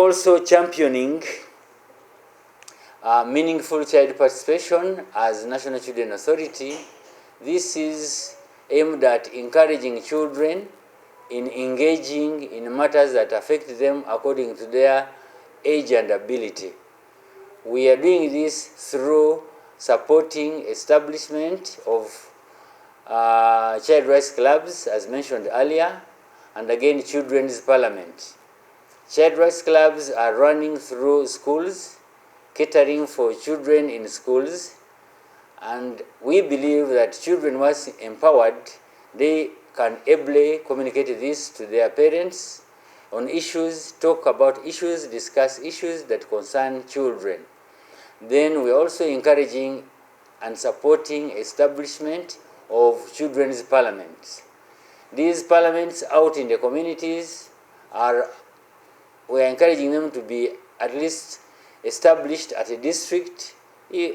also championing meaningful child participation as National Children Authority. This is aimed at encouraging children in engaging in matters that affect them according to their age and ability. We are doing this through supporting establishment of child rights clubs, as mentioned earlier, and again, children's parliament. Child rights clubs are running through schools, catering for children in schools, and we believe that children, once empowered, they can ably communicate this to their parents on issues, talk about issues, discuss issues that concern children. Then we're also encouraging and supporting establishment of children's parliaments. These parliaments out in the communities we're encouraging them to be at least established at a district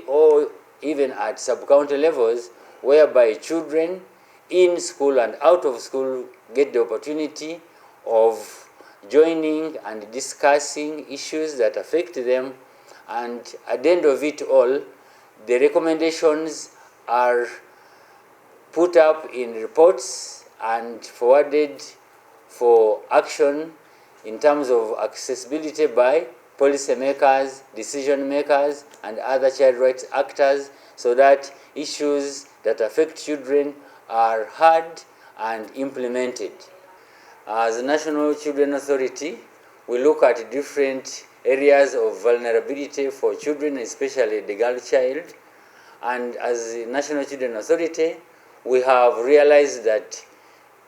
or even at sub-county levels, whereby children in school and out of school get the opportunity of joining and discussing issues that affect them. And at the end of it all, the recommendations are put up in reports and forwarded for action in terms of accessibility by policymakers, decision makers, and other child rights actors, so that issues that affect children are heard and implemented. As the National Children Authority, we look at different areas of vulnerability for children, especially the girl child. And as the National Children Authority, we have realized that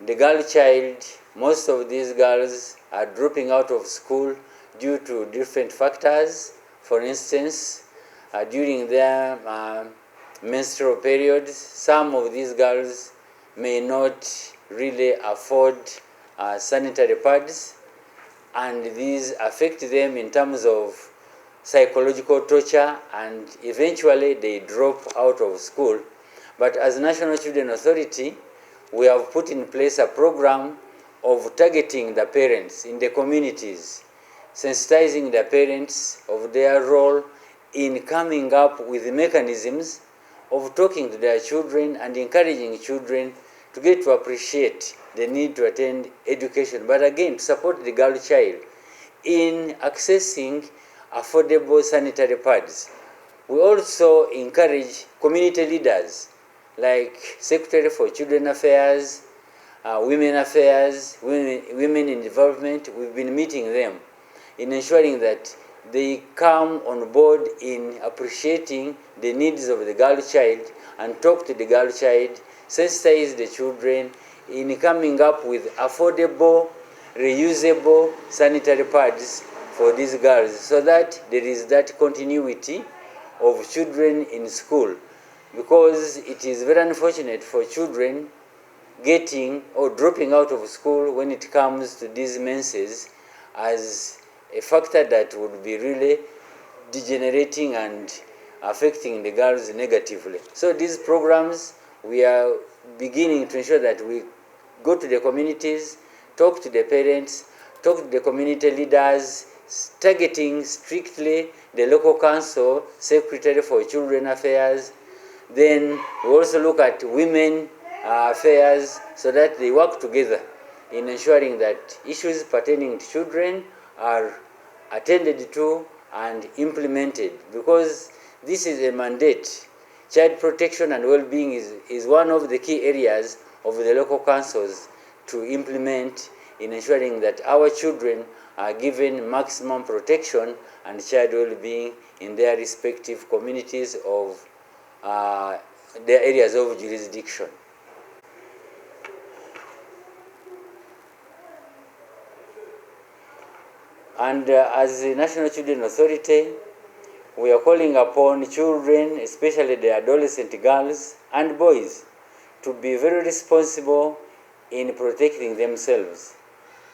the girl child, most of these girls are dropping out of school due to different factors. For instance, during their menstrual periods, some of these girls may not really afford sanitary pads, and these affect them in terms of psychological torture, and eventually they drop out of school. But as National Children Authority, we have put in place a program of targeting the parents in the communities, sensitizing the parents of their role in coming up with mechanisms of talking to their children and encouraging children to get to appreciate the need to attend education, but again, to support the girl child in accessing affordable sanitary pads. We also encourage community leaders like Secretary for Children Affairs, Women Affairs, Women in Development. We've been meeting them in ensuring that they come on board in appreciating the needs of the girl child and talk to the girl child, sensitize the children in coming up with affordable, reusable sanitary pads for these girls, so that there is that continuity of children in school. Because it is very unfortunate for children getting or dropping out of school when it comes to these menses, as a factor that would be really degenerating and affecting the girls negatively. So these programs, we are beginning to ensure that we go to the communities, talk to the parents, talk to the community leaders, targeting strictly the local council, Secretary for Children Affairs. Then we also look at women affairs, so that they work together in ensuring that issues pertaining to children are attended to and implemented, because this is a mandate. Child protection and well-being is one of the key areas of the local councils to implement in ensuring that our children are given maximum protection and child well-being in their respective communities of their areas of jurisdiction. And as the National Children Authority, we are calling upon children, especially the adolescent girls and boys, to be very responsible in protecting themselves.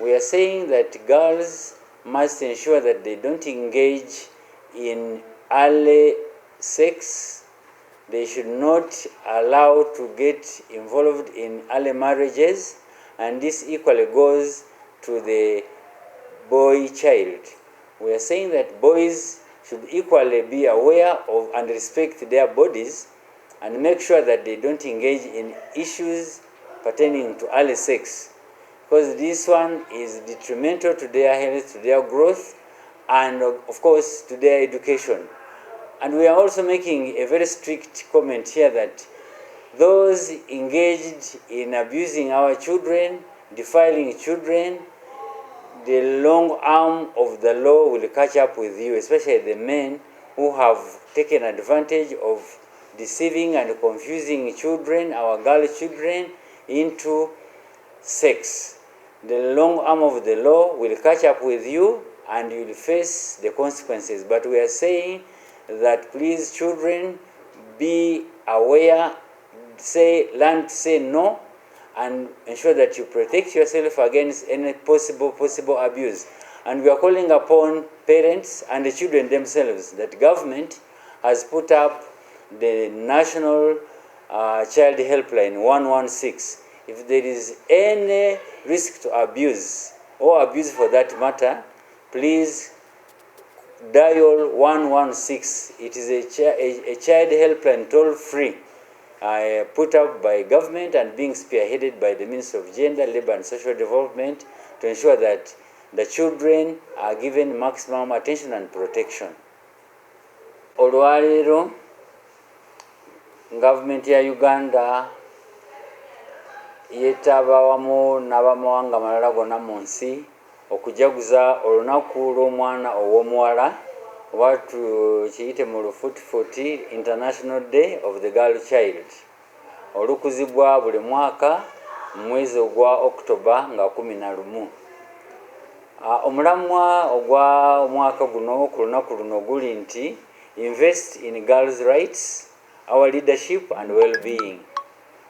We are saying that girls must ensure that they don't engage in early sex. They should not allow to get involved in early marriages, and this equally goes to the boy child. we are saying that boys should equally be aware of and respect their bodies and make sure that they don't engage in issues pertaining to early sex, because this one is detrimental to their health, to their growth, and of course to their education. And we are also making a very strict comment here that those engaged in abusing our children, defiling children, the long arm of the law will catch up with you, especially the men who have taken advantage of deceiving and confusing children, our girl children, into sex. The long arm of the law will catch up with you and you will face the consequences. But we are saying that please, children, be aware, learn to say no, and ensure that you protect yourself against any possible abuse. And we are calling upon parents and the children themselves that government has put up the National Child Helpline 116. If there is any risk to abuse, or abuse for that matter, please dial 116. It is a child helpline toll-free, put up by government and being spearheaded by the Ministry of Gender, Labour and Social Development to ensure that the children are given maximum attention and protection. Olwaleero, government ya Uganda yeetaba wamu n'abamawanga amalala gonna mu nsi okujaguza olunaku lw'omwana ow'omuwala oba tukiyite mu lufuutifuuti International Day of the Girl Child, olukuzibwa buli mwaka mu mwezi ogwa October nga 11. Omulamwa ogwa omwaka guno ku lunaku luno guli nti invest in girls' rights, our leadership and well-being.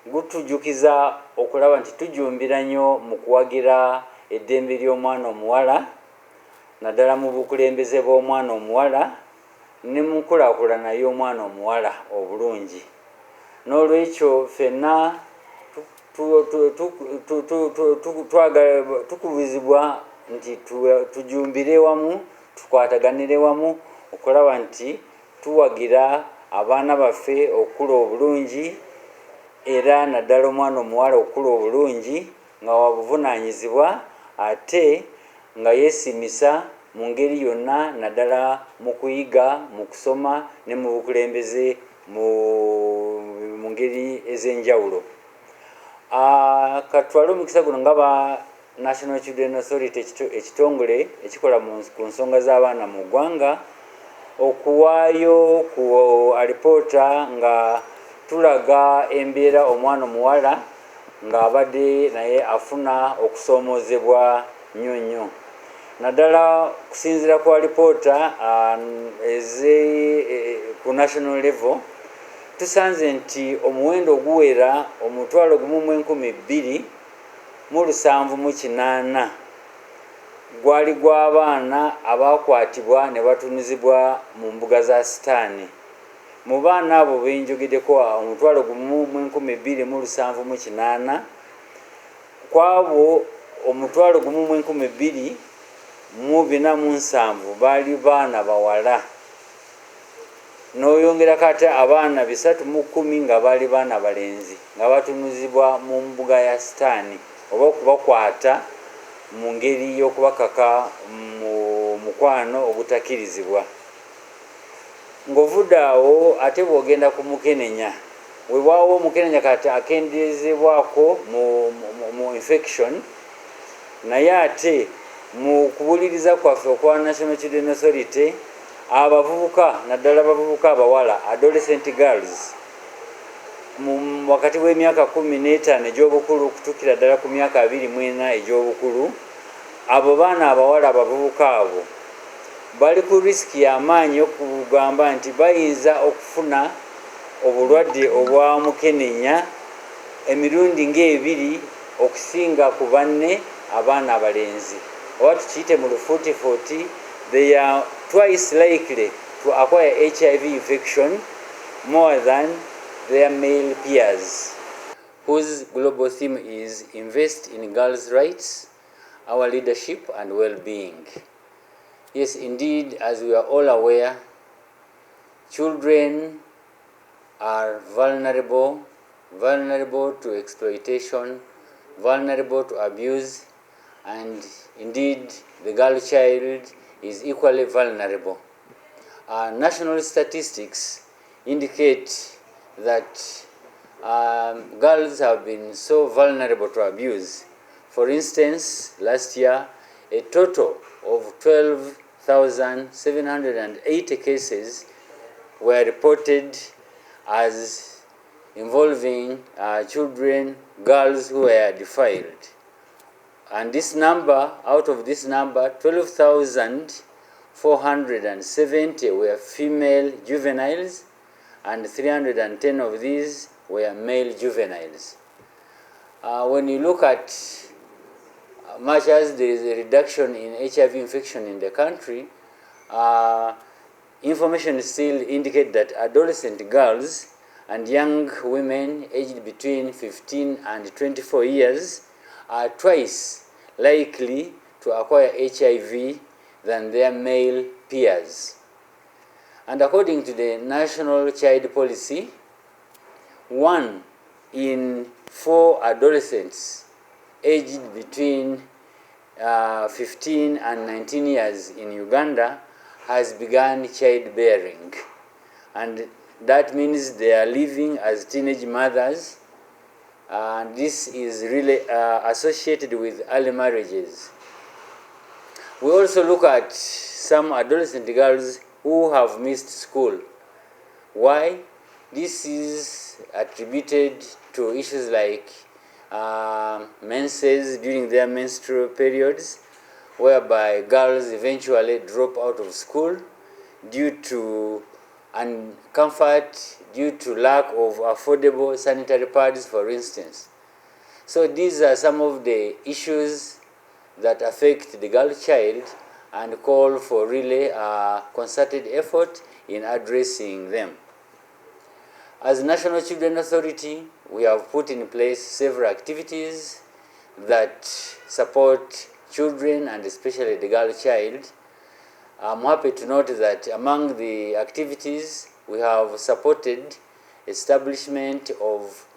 Gutujukiza okulaba nti tujumbira nnyo mu kuwagira eddembe ly'omwana omuwala, naddala mu bukulembeze bw'omwana omuwala ne mu nkulaakulana y'omwana omuwala obulungi. N'olwekyo ffenna tukubizibwa nti tujumbire wamu, tukwataganire wamu okulaba nti tuwagira abaana baffe okukula obulungi, era naddala omwana omuwala okukula obulungi nga wabuvunaanyizibwa ate nga yeesimisa mu ngeri yonna, naddala mu kuyiga, mu kusoma ne mu bukulembeze mu ngeri ez'enjawulo. Katwale omukisa guno nga ba National Children Authority, ekitongole ekikola ku nsonga z'abaana mu ggwanga, okuwaayo ku alipoota nga tulaga embeera omwana omuwala ng'abadde naye afuna okusoomoozebwa nnyo nnyo. Naddala kusinziira ku alipoota ku national level, tusanze nti omuwendo oguwera 12,780 gwali gw'abaana abaakwatibwa ne batunuzibwa mu mbuga za sitaani. Mu baana abo benjogeddeko 12,780, ku abo 12,447 baali baana bawala, n'oyongerako ate abaana 310 nga baali baana balenzi nga batunuzibwa mu mbuga ya sitaani oba okubakwata mu ngeri y'okubakaka mu mukwano ogutakkirizibwa. Ng'ovudde awo ate bw'ogenda ku mukenenya, webaawo omukenenya kati akendezebwako mu infection, naye ate mu kubuliriza kwaffe okwa National Children Authority, abavubuka naddala abavubuka abawala, adolescent girls, mu wakati w'emyaka 15 egy'obukulu okutuukira ddala ku myaka 24 egy'obukulu, abo baana abawala abavubuka abo bali ku risiki y'amaanyi okugamba nti bayinza okufuna obulwadde obwa mukenenya emirundi ng'ebiri okusinga ku banne abaana abalenzi, oba tukiyite mu lufuutifuuti, they are twice likely to acquire HIV infection more than their male peers, whose global theme is invest in girls' rights, our leadership and well-being. Yes, indeed, as we are all aware, children are vulnerable to exploitation, vulnerable to abuse, and indeed the girl child is equally vulnerable. National statistics indicate that girls have been so vulnerable to abuse. For instance, last year, a total of 12,780 cases were reported as involving children, girls who were defiled. And this number, out of this number, 12,470 were female juveniles, and 310 of these were male juveniles. When you look at much as there is a reduction in HIV infection in the country, information still indicates that adolescent girls and young women aged between 15 and 24 years are twice likely to acquire HIV than their male peers. And according to the National Child Policy, 1 in 4 adolescents aged between 15 and 19 years in Uganda has begun childbearing. And that means they are living as teenage mothers. And this is really associated with early marriages. We also look at some adolescent girls who have missed school. Why? This is attributed to issues like menses during their menstrual periods, whereby girls eventually drop out of school due to uncomfort, due to lack of affordable sanitary pads, for instance. So these are some of the issues that affect the girl child and call for really concerted effort in addressing them. As National Children Authority, we have put in place several activities that support children and especially the girl child. I'm happy to note that among the activities, we have supported establishment of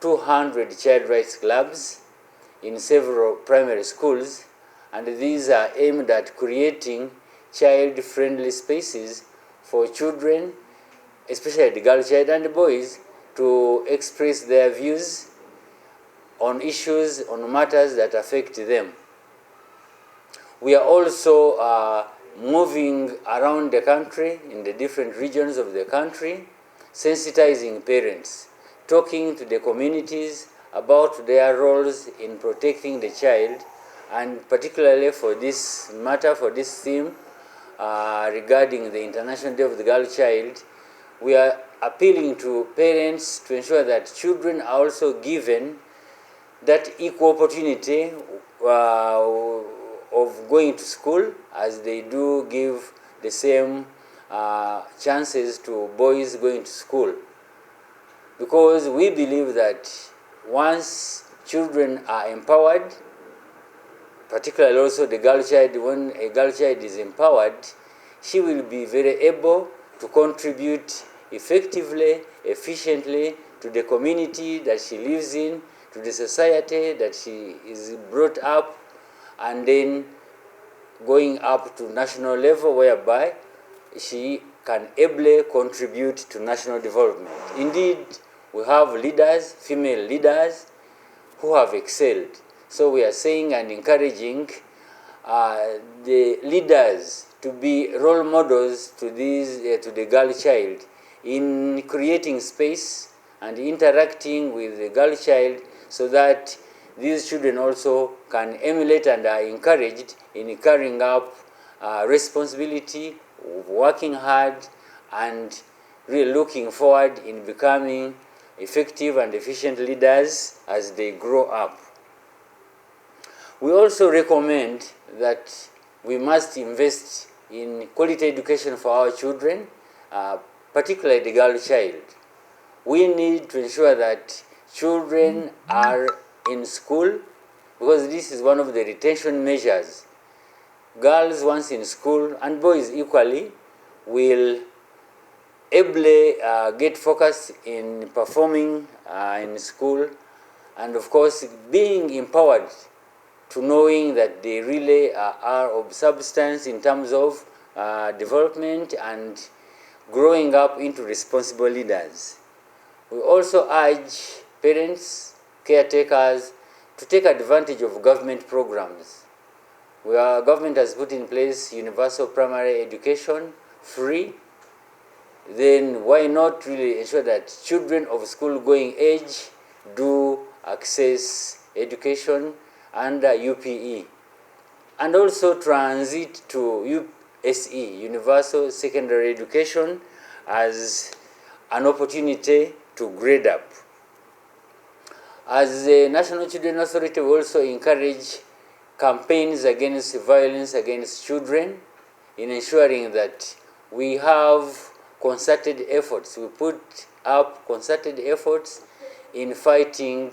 200 child rights clubs in several primary schools, and these are aimed at creating child-friendly spaces for children, especially the girl child and the boys, to express their views on issues, on matters that affect them. We are also moving around the country, in the different regions of the country, sensitizing parents, talking to the communities about their roles in protecting the child, and particularly for this matter, for this theme, regarding the International Day of the Girl Child, we are appealing to parents to ensure that children are also given that equal opportunity of going to school as they do give the same chances to boys going to school. Because we believe that once children are empowered, particularly also the girl child, when a girl child is empowered, she will be very able to contribute effectively, efficiently to the community that she lives in, to the society that she is brought up, and then going up to national level, whereby she can ably contribute to national development. Indeed, we have leaders, female leaders, who have excelled. So we are saying and encouraging the leaders to be role models to the girl child in creating space and interacting with the girl child, so that these children also can emulate and are encouraged in carrying up responsibility, working hard, and really looking forward in becoming effective and efficient leaders as they grow up. We also recommend that we must invest in quality education for our children, particularly the girl child. We need to ensure that children are in school, because this is one of the retention measures. girls once in school and boys equally will ably get focused in performing in school, and of course being empowered to knowing that they really are of substance in terms of development and growing up into responsible leaders. We also urge parents, caretakers to take advantage of government programs. Where government has put in place universal primary education, free, then why not really ensure that children of school-going age do access education under UPE, and also transit to USE, Universal Secondary Education, as an opportunity to grade up. As the National Children Authority, we also encourage campaigns against violence against children in ensuring that we have concerted efforts. We put up concerted efforts in fighting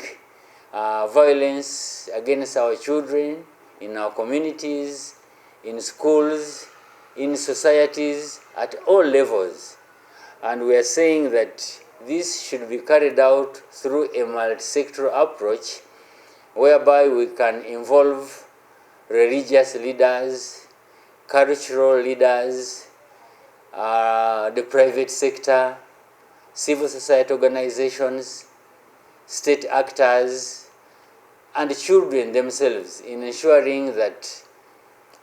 violence against our children in our communities, in schools, in societies, at all levels. And we are saying that this should be carried out through a multi-sectoral approach whereby we can involve religious leaders, cultural leaders, the private sector, civil society organizations, state actors, and children themselves in ensuring that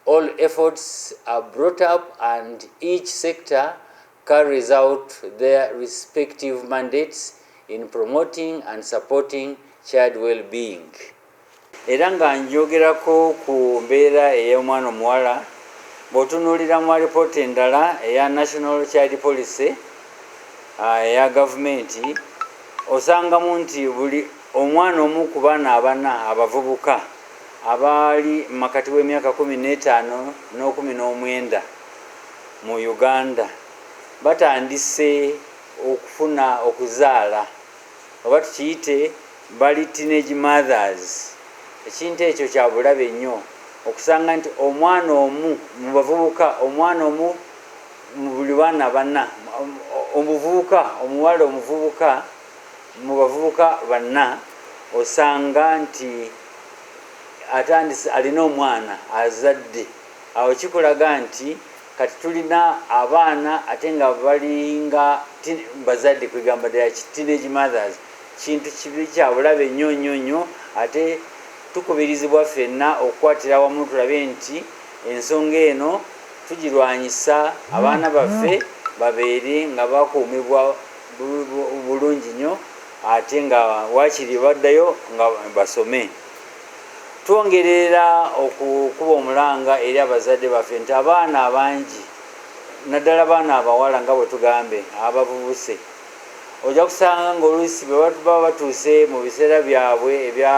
all efforts are brought up and each sector carries out their respective mandates in promoting and supporting child well-being. Era nga njogerako ku mbeera ey'omwana omuwala, bw'otunuulira mu alipoota endala eya National Child Policy eya gavumenti, osangamu nti buli omwana omu ku baana abana abavubuka abali makati w'emyaka 15 n'19 mu Uganda batandise okufuna okuzaala, oba tukiyite bali teenage mothers. Ekintu ekyo kya bulabe nnyo okusanga nti omwana omu mu bavubuka, omwana omu mu buli baana bana, omuvubuka omuwala omuvubuka mu bavubuka bana osanga nti atandise alina omwana azadde. Awo kikulaga nti kati tulina abaana ate nga balinga bazadde, kwegamba ddala teenage mothers. Kintu kibi kya bulabe nnyo nnyo nnyo, ate tukubirizibwa ffenna okukwatira wamu tulabe nti ensonga eno tugirwanyisa, abaana baffe babeere nga bakuumibwa bulungi nnyo, ate nga waakiri baddayo nga basome. Twongerera okukuba omulanga eri abazadde baffe nti abaana abangi, naddala abaana abawala nga bwe tugambe abavubuse, ojja kusanga ng'oluusi bwe baba batuuse mu biseera byabwe ebya